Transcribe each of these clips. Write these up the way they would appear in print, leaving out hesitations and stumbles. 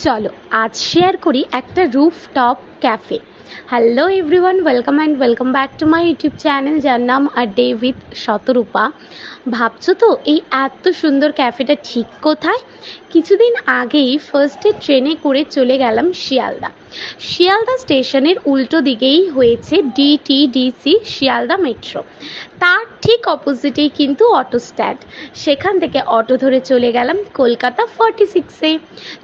চলো আজ শেয়ার করি একটা rooftop cafe. Hello everyone, welcome back to my YouTube channel, যার নাম আ ডে উইথ শতরূপা। ভাবছো তো এই এত সুন্দর ক্যাফেটা ঠিক কোথায়? কিছুদিন আগেই ফার্স্টে ট্রেনে করে চলে গেলাম শিয়ালদা স্টেশনের উল্টো দিকেই হয়েছে ডিটিডিসি শিয়ালদা মেট্রো। তার ঠিক অপোজিটেই কিন্তু অটো স্ট্যান্ড। সেখান থেকে অটো ধরে চলে গেলাম কলকাতা 46-এ।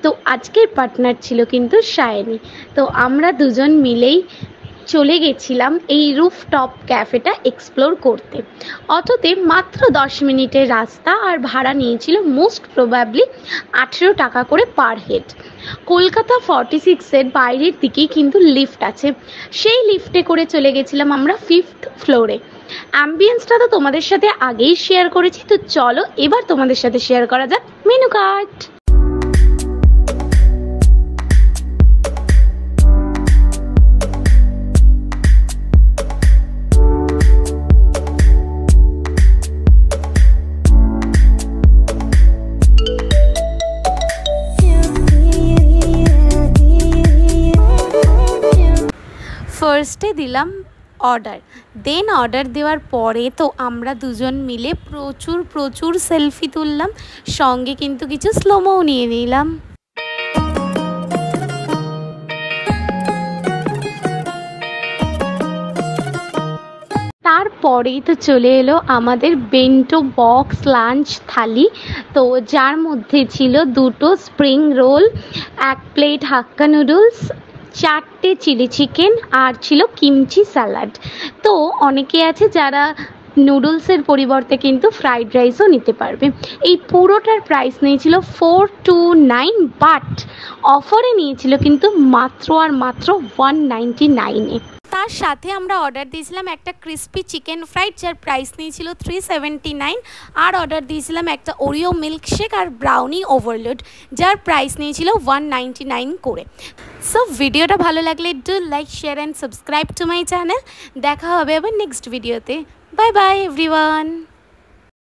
তো আজকের পার্টনার ছিল কিন্তু সায়নী। তো আমরা দুজন মিলেই চলে গেছিলাম এই রুফটপ ক্যাফেটা এক্সপ্লোর করতে। অটোতে মাত্র 10 মিনিটের রাস্তা, আর ভাড়া নিয়েছিল মোস্ট প্রবাবলি 18 টাকা করে পার হেড। কলকাতা 46-এর বাইরের দিকেই কিন্তু লিফট আছে, সেই লিফটে করে চলে গেছিলাম আমরা 5th ফ্লোরে। অ্যাম্বিয়েন্সটা তো তোমাদের সাথে আগেই শেয়ার করেছি, তো চলো এবার তোমাদের সাথে শেয়ার করা যাক মেনু কার্ড। ফার্স্টে দিলাম অর্ডার, দেন অর্ডার দেওয়ার পরে তো আমরা দুজন মিলে প্রচুর সেলফি তুললাম, সঙ্গে কিন্তু কিছু স্লোমোও নিয়ে নিলাম। তারপরেই তো চলে এলো আমাদের বেন্টো বক্স লাঞ্চ থালি, তো যার মধ্যে ছিল 2টো স্প্রিং রোল, 1 প্লেট হাক্কা নুডলস, 4টে চিলি চিকেন, আর ছিল কিমচি স্যালাড। তো অনেকে আছে যারা নুডলসের পরিবর্তে কিন্তু ফ্রাইড রাইসও নিতে পারবে। এই পুরোটার প্রাইস নিয়েছিল 429, বাট অফারে নিয়েছিল কিন্তু মাত্র 199-এ। তার সাথে আমরা অর্ডার দিয়েছিলাম একটা ক্রিস্পি চিকেন ফ্রাইড, যার প্রাইস নিয়েছিল 379, আর অর্ডার দিয়েছিলাম একটা ওরিও মিল্কশেক আর ব্রাউনি ওভারলোড, যার প্রাইস নিয়েছিল 199 করে। সো ভিডিওটা ভালো লাগলে do like, share and subscribe to my channel. দেখা হবে আবার নেক্সট ভিডিওতে। Bye bye everyone.